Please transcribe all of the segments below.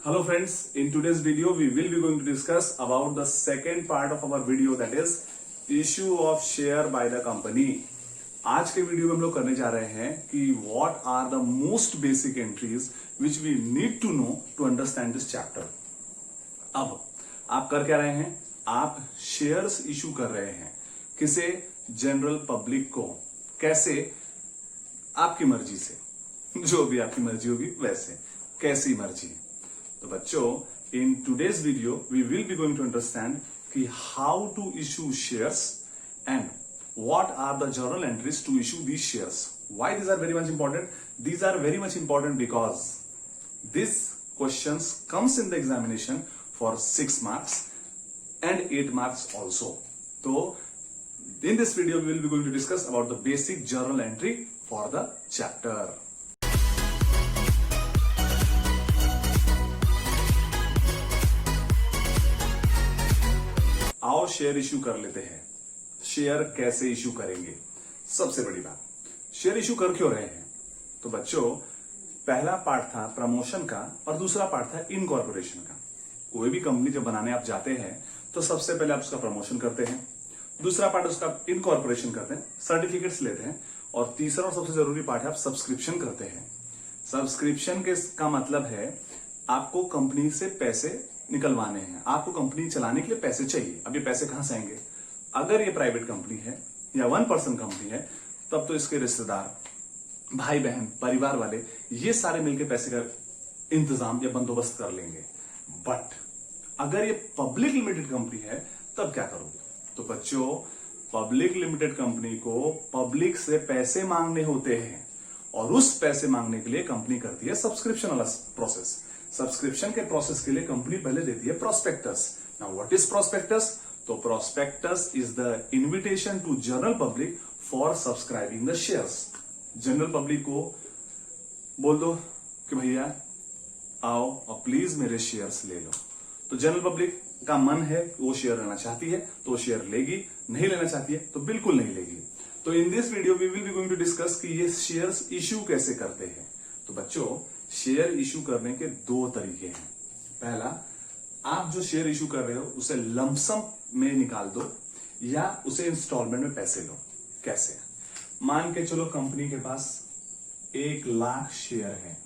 Hello friends, in today's video we will be going to discuss about the second part of our video, that is issue of share by the company. आज के video में हम लोग करने जा रहे हैं कि what are the most basic entries which we need to know to understand this chapter. अब आप कर क्या रहे हैं? आप शेयर्स इशू कर रहे हैं। किसे? जनरल पब्लिक को। कैसे? आपकी मर्जी से, जो भी आपकी मर्जी होगी वैसे, कैसी मर्जी। तो बच्चों, in today's video we will be going to understand कि how to issue shares and what are the journal entries to issue these shares. Why these are very much important? These are very much important because this questions comes in the examination for 6 marks and 8 marks also. So in this video we will be going to discuss about the basic journal entry for the chapter. आओ share issue कर लेते हैं। Share कैसे issue करेंगे? सबसे बड़ी बात, share issue कर क्यों रहे हैं? तो बच्चों, पहला पार्ट था प्रमोशन का और दूसरा पार्ट था इनकॉर्पोरेशन का। कोई भी कंपनी जब बनाने आप जाते हैं तो सबसे पहले आप उसका प्रमोशन करते हैं, दूसरा पार्ट उसका इनकॉर्पोरेशन करते हैं, सर्टिफिकेट्स लेते हैं, और तीसरा और सबसे जरूरी पार्ट है आप सब्सक्रिप्शन करते हैं। सब्सक्रिप्शन का मतलब है आपको कंपनी से पैसे निकलवाने हैं, आपको कंपनी चलाने के लिए पैसे चाहिए। अब ये पैसे कहां से आएंगे? अगर ये प्राइवेट कंपनी है या 1 पर्सन कंपनी है तब तो इसके रिश्तेदार, भाई बहन, परिवार वाले ये सारे मिलकर पैसे का इंतजाम या बंदोबस्त कर लेंगे। बट अगर ये पब्लिक लिमिटेड कंपनी है तब क्या करोगे? तो बच्चों, पब्लिक लिमिटेड कंपनी को पब्लिक से पैसे मांगने होते हैं और उस पैसे मांगने के लिए कंपनी करती है सब्सक्रिप्शन वाला प्रोसेस। सब्सक्रिप्शन के प्रोसेस के लिए कंपनी पहले देती है prospectus. Now what is prospectus? तो prospectus is the invitation to general public for subscribing the shares. General public को बोल दो कि भैया आओ और प्लीज मेरे शेयर्स ले लो। तो जनरल पब्लिक का मन है, वो शेयर लेना चाहती है तो वो शेयर लेगी, नहीं लेना चाहती है तो बिल्कुल नहीं लेगी। तो in this video we will be going to discuss कि ये शेयर्स इश्यू कैसे करते हैं। तो बच्चों, शेयर इशू करने के 2 तरीके हैं। पहला, आप जो शेयर इशू कर रहे हो उसे लमसम में निकाल दो या उसे इंस्टॉलमेंट में पैसे लो। कैसे? मान के चलो कंपनी के पास 1 लाख शेयर है,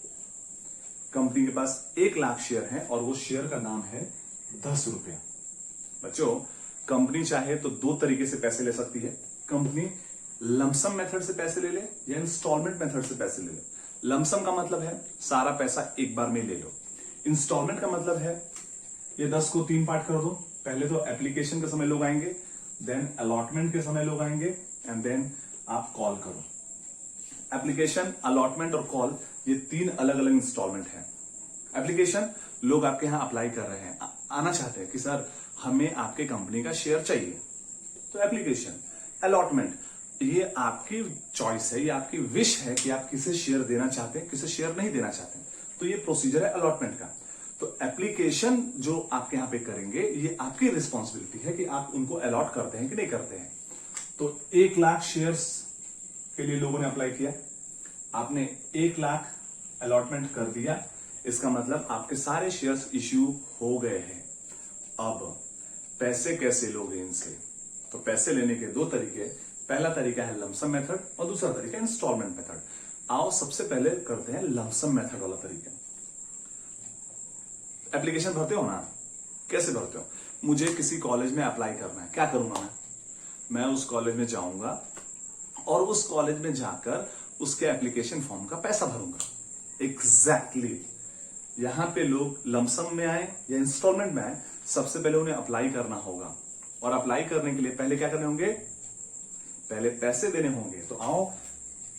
कंपनी के पास 1 लाख शेयर है और वो शेयर का दाम है 10 रुपया। बच्चों, कंपनी चाहे तो 2 तरीके से पैसे ले सकती है। कंपनी लमसम मेथड से पैसे ले ले या इंस्टॉलमेंट मेथड से पैसे ले ले। लमसम का मतलब है सारा पैसा एक बार में ले लो। इंस्टॉलमेंट का मतलब है ये 10 को 3 पार्ट कर दो। पहले तो एप्लीकेशन के समय लोग आएंगे, देन अलॉटमेंट के समय लोग आएंगे एंड देन आप कॉल करो। एप्लीकेशन, अलॉटमेंट और कॉल, ये 3 अलग अलग इंस्टॉलमेंट है। एप्लीकेशन, लोग आपके यहां अप्लाई कर रहे हैं, आना चाहते हैं कि सर हमें आपके कंपनी का शेयर चाहिए, तो एप्लीकेशन। अलॉटमेंट, ये आपकी चॉइस है, ये आपकी विश है कि आप किसे शेयर देना चाहते हैं, किसे शेयर नहीं देना चाहते हैं, तो ये प्रोसीजर है अलॉटमेंट का। तो एप्लीकेशन जो आपके यहां पे करेंगे, ये आपकी रिस्पॉन्सिबिलिटी है कि आप उनको अलॉट करते हैं कि नहीं करते हैं। तो 1 लाख शेयर्स के लिए लोगों ने अप्लाई किया, आपने 1 लाख अलॉटमेंट कर दिया, इसका मतलब आपके सारे शेयर्स इश्यू हो गए हैं। अब पैसे कैसे लोगे इनसे? तो पैसे लेने के 2 तरीके। पहला तरीका है लमसम मेथड और दूसरा तरीका इंस्टॉलमेंट मेथड। आओ सबसे पहले करते हैं लमसम मेथड वाला तरीका। एप्लीकेशन भरते हो ना? कैसे भरते हो? मुझे किसी कॉलेज में अप्लाई करना है, क्या करूंगा मैं उस कॉलेज में जाऊंगा और उस कॉलेज में जाकर उसके एप्लीकेशन फॉर्म का पैसा भरूंगा। एग्जैक्टली यहां पे लोग लमसम में आए या इंस्टॉलमेंट में आए, सबसे पहले उन्हें अप्लाई करना होगा और अप्लाई करने के लिए पहले क्या करने होंगे? पहले पैसे देने होंगे। तो आओ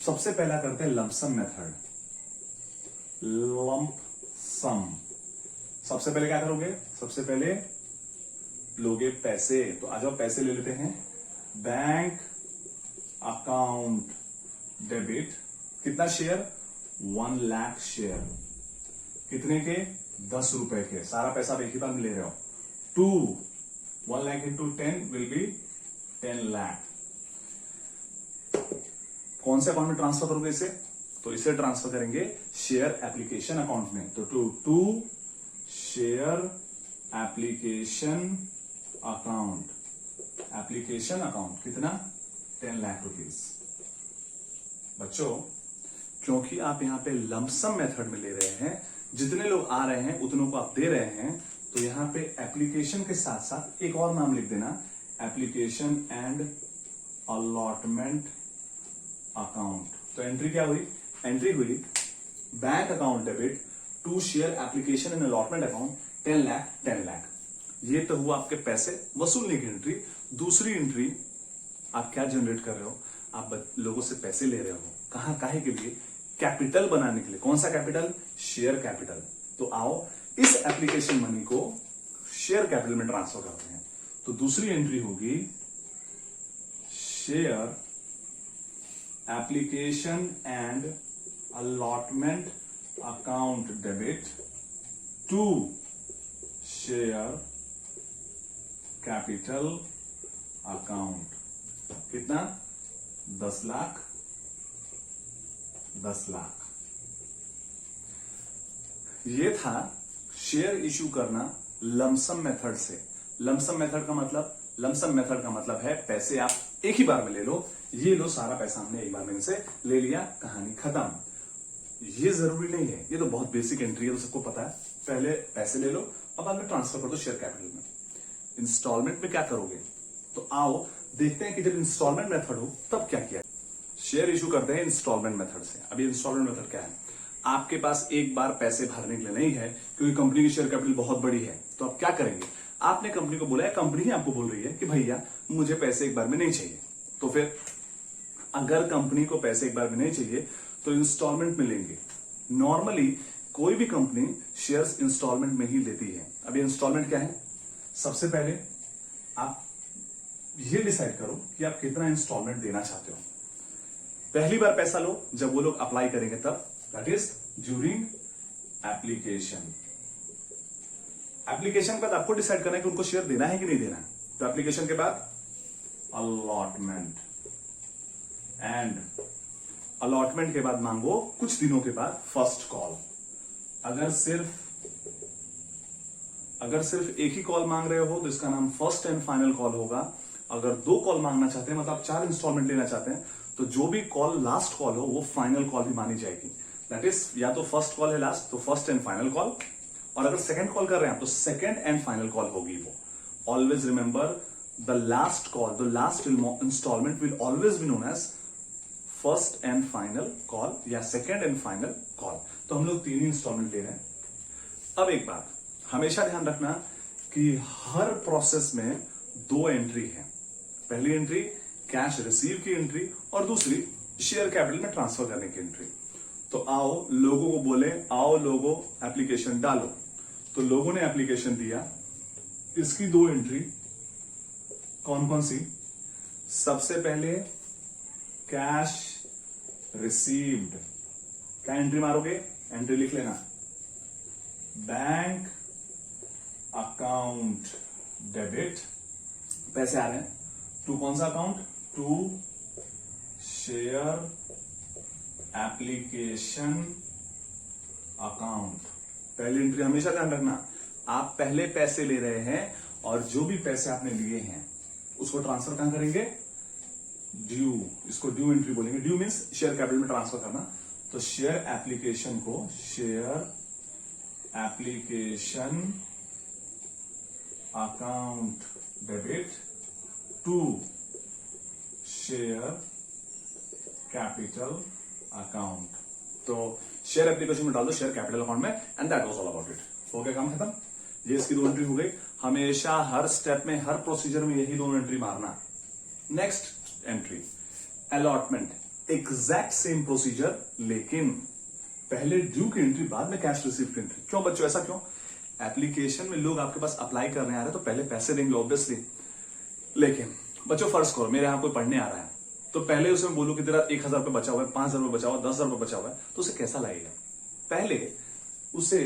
सबसे पहला करते हैं लमसम मेथड। लंप सम, सबसे पहले क्या करोगे? सबसे पहले लोगे पैसे। तो आ जाओ पैसे ले लेते हैं। बैंक अकाउंट डेबिट, कितना शेयर? 1 लाख शेयर। कितने के? 10 रुपए के। सारा पैसा आप एक ही बार में ले रहे हो। 1 lakh into 10 will be 10 lakh. कौन से अकाउंट में ट्रांसफर करोगे इसे? तो इसे ट्रांसफर करेंगे शेयर एप्लीकेशन अकाउंट में। तो to share application account, application account कितना 10 लाख रुपीस। बच्चों क्योंकि आप यहां पे लमसम मेथड में ले रहे हैं, जितने लोग आ रहे हैं उतनों को आप दे रहे हैं, तो यहां पे एप्लीकेशन के साथ साथ एक और नाम लिख देना, एप्लीकेशन एंड अलॉटमेंट अकाउंट। तो एंट्री क्या हुई, एंट्री हुई bank account debit to share application and allotment account 10 lakh 10 lakh. ये तो हुआ आपके पैसे वसूलने की एंट्री। दूसरी एंट्री आप क्या जनरेट कर रहे हो, आप लोगों से पैसे ले रहे हो, कहां काहे के लिए, कैपिटल बनाने के लिए। कौन सा कैपिटल, शेयर कैपिटल। तो आओ इस एप्लीकेशन मनी को शेयर कैपिटल में ट्रांसफर करते हैं। तो दूसरी एंट्री होगी share application and allotment account debit to share capital account. कितना 10 लाख 10 लाख। ये था शेयर इश्यू करना लमसम मेथड से। लमसम मेथड का मतलब है पैसे आप एक ही बार में ले लो। ये लो सारा पैसा हमने एक बार में इनसे ले लिया, कहानी खत्म। ये जरूरी नहीं है, ये तो बहुत बेसिक एंट्री है, तो सबको पता है। पहले पैसे ले लो और बाद में ट्रांसफर कर दो शेयर कैपिटल में। इंस्टॉलमेंट में क्या करोगे, तो आओ देखते हैं कि जब इंस्टॉलमेंट मेथड हो तब क्या किया। शेयर इशू करते हैं इंस्टॉलमेंट मेथड से। अभी इंस्टॉलमेंट मेथड क्या है, आपके पास एक बार पैसे भरने के लिए नहीं है, क्योंकि कंपनी की शेयर कैपिटल बहुत बड़ी है। तो आप क्या करेंगे, आपने कंपनी को बोला है, कंपनी ही आपको बोल रही है कि भैया मुझे पैसे एक बार में नहीं चाहिए। तो फिर अगर कंपनी को पैसे एक बार में नहीं चाहिए तो इंस्टॉलमेंट में लेंगे। नॉर्मली कोई भी कंपनी शेयर्स इंस्टॉलमेंट में ही लेती है। अभी इंस्टॉलमेंट क्या है, सबसे पहले आप ये डिसाइड करो कि आप कितना इंस्टॉलमेंट देना चाहते हो। पहली बार पैसा लो जब वो लोग अप्लाई करेंगे तब, that is during application. Application के बाद आपको डिसाइड करना है कि उनको शेयर देना है कि नहीं देना है। तो एप्लीकेशन के बाद अलॉटमेंट, एंड अलॉटमेंट के बाद मांगो कुछ दिनों के बाद फर्स्ट कॉल। अगर सिर्फ एक ही कॉल मांग रहे हो तो इसका नाम फर्स्ट एंड फाइनल कॉल होगा। अगर 2 कॉल मांगना चाहते हैं, मतलब आप 4 इंस्टॉलमेंट लेना चाहते हैं, तो जो भी कॉल लास्ट कॉल हो वो फाइनल कॉल भी मानी जाएगी। दैट इज या तो फर्स्ट कॉल है लास्ट तो फर्स्ट एंड फाइनल कॉल, और अगर सेकंड कॉल कर रहे हैं तो सेकंड एंड फाइनल कॉल होगी वो। Always remember the last call, the last instalment will always be known as first and final call या सेकंड एंड फाइनल कॉल। तो हम लोग 3 ही इंस्टॉलमेंट ले रहे हैं। अब एक बात हमेशा ध्यान रखना कि हर प्रोसेस में 2 एंट्री है। पहली एंट्री कैश रिसीव की एंट्री और दूसरी शेयर कैपिटल में ट्रांसफर करने की एंट्री। तो आओ लोगों को बोले, आओ लोगों एप्लीकेशन डालो। तो लोगों ने एप्लीकेशन दिया। इसकी 2 एंट्री कौन कौन सी, सबसे पहले कैश रिसीव्ड। क्या एंट्री मारोगे, एंट्री लिख लेना, बैंक अकाउंट डेबिट, पैसे आ रहे हैं टू कौन सा account, to share application account. पहली एंट्री हमेशा ध्यान रखना, आप पहले पैसे ले रहे हैं और जो भी पैसे आपने लिए हैं उसको ट्रांसफर कहां करेंगे, ड्यू। इसको ड्यू एंट्री बोलेंगे। ड्यू मीन्स शेयर कैपिटल में ट्रांसफर करना। तो शेयर एप्लीकेशन को share application account debit to share capital account. तो शेयर एप्लीकेशन में डाल दो शेयर कैपिटल अकाउंट में, and that was all about it. हो गया काम खत्म। ये इसकी 2 एंट्री हो गई। हमेशा हर स्टेप में, हर प्रोसीजर में यही 2 एंट्री मारना। Next entry allotment, exact same procedure, लेकिन पहले ड्यू की एंट्री बाद में कैश रिसीव की एंट्री। क्यों बच्चों, ऐसा क्यों? एप्लीकेशन में लोग आपके पास अप्लाई करने आ रहे हैं तो पहले पैसे देंगे ऑब्वियसली, लेकिन बच्चों फर्ज करो मेरे यहां कोई पढ़ने आ रहा है तो पहले उसे बोलूं कि तेरा 1000 रुपये बचा हुआ है, 5000 रुपये बचा हुआ है, 10,000 रुपये बचा हुआ है, तो उसे कैसा लगेगा? पहले उसे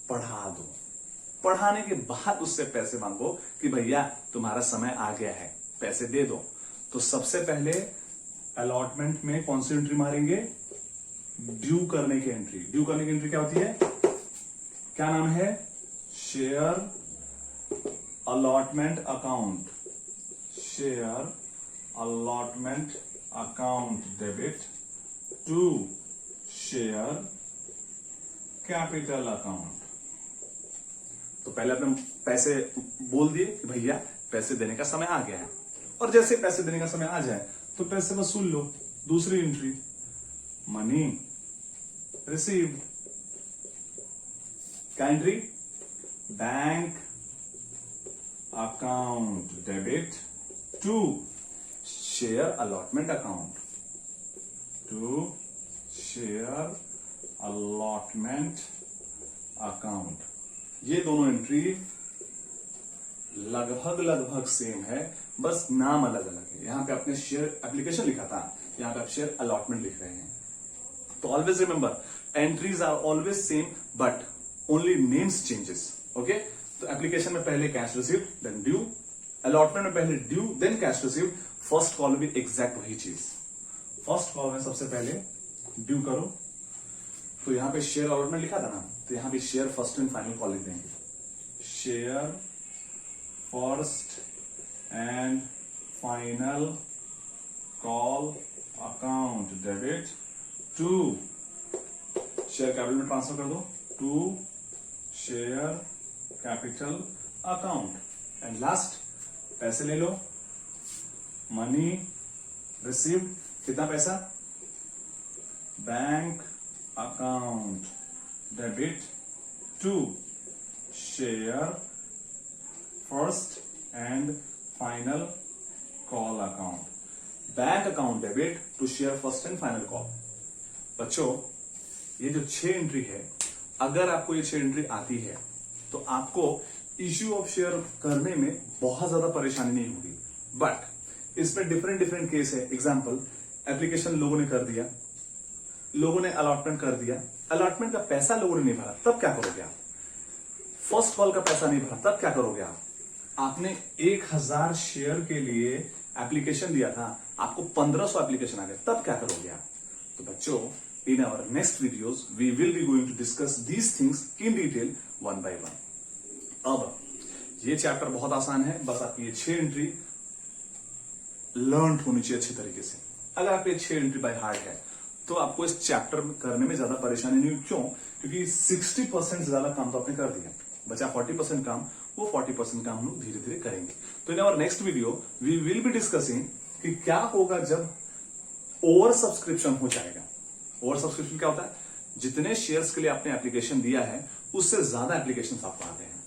पढ़ा दो, पढ़ाने के बाद उससे पैसे मांगो कि भैया तुम्हारा समय आ गया है, पैसे दे दो। तो सबसे पहले अलॉटमेंट में कौन सी एंट्री मारेंगे, ड्यू करने की एंट्री। ड्यू करने की एंट्री क्या होती है, क्या नाम है, share allotment account, share allotment account debit to share capital account. तो पहले अपने पैसे बोल दिए कि भैया पैसे देने का समय आ गया है, और जैसे पैसे देने का समय आ जाए तो पैसे वसूल लो। दूसरी एंट्री, मनी रिसीव्ड। क्या entry? Bank account debit to share allotment account, to share allotment account. ये दोनों एंट्री लगभग सेम है, बस नाम अलग अलग है। यहां पे आपने शेयर एप्लीकेशन लिखा था, यहां पे आप शेयर अलॉटमेंट लिख रहे हैं। तो always remember, entries are always same but only names changes. Okay, तो एप्लीकेशन में पहले cash received then due, allotment में पहले due then cash received. First call भी एग्जैक्ट वही चीज। फर्स्ट कॉल में सबसे पहले ड्यू करो, तो यहां पे शेयर अलॉटमेंट लिखा था ना, तो यहां पे share first and final call लिख देंगे। Share first and final call account debit to share capital में ट्रांसफर कर दो, to share capital account. And last पैसे ले लो, मनी रिसीव्ड। कितना पैसा? Bank account debit to share first and final call account. Bank account debit to share first and final call. बच्चों, ये जो 6 एंट्री है, अगर आपको ये 6 एंट्री आती है तो आपको इश्यू ऑफ शेयर करने में बहुत ज्यादा परेशानी नहीं होगी। बट इसमें डिफरेंट केस है। एग्जाम्पल, एप्लीकेशन लोगों ने कर दिया, लोगों ने अलॉटमेंट कर दिया, अलॉटमेंट का पैसा लोगों ने नहीं भरा, तब क्या करोगे आप? फर्स्ट कॉल का पैसा नहीं भरा, तब क्या करोगे आप? आपने 1000 शेयर के लिए एप्लीकेशन दिया था, आपको 1500 एप्लीकेशन आ गए, तब क्या करोगे आप? तो बच्चों, in our next videos we will be going to discuss these things in detail one by one. अब ये चैप्टर बहुत आसान है, बस आपकी ये 6 एंट्री लर्न होनी चाहिए अच्छे तरीके से। अगर आप ये 6 एंट्री बाय हार्ट है तो आपको इस चैप्टर करने में ज्यादा परेशानी नहीं। क्यों? क्योंकि 60% से ज्यादा काम तो आपने कर दिया, बचा 40% काम। वो 40% काम हम लोग धीरे धीरे करेंगे। तो in our next video we will be discussing कि क्या होगा जब ओवर सब्सक्रिप्शन हो जाएगा। ओवर सब्सक्रिप्शन क्या होता है? जितने शेयर्स के लिए आपने एप्लीकेशन दिया है उससे ज्यादा एप्लीकेशन आपको आ गए हैं।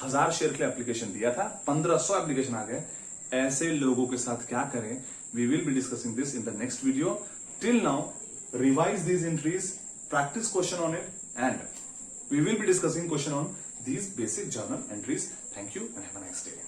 1000 शेयर के लिए एप्लीकेशन दिया था, 1500 एप्लीकेशन आ गए। ऐसे लोगों के साथ क्या करें? We will be discussing this in the next video. Till now, revise these entries, practice question on it, and we will be discussing question on these basic journal entries. Thank you and have a nice day.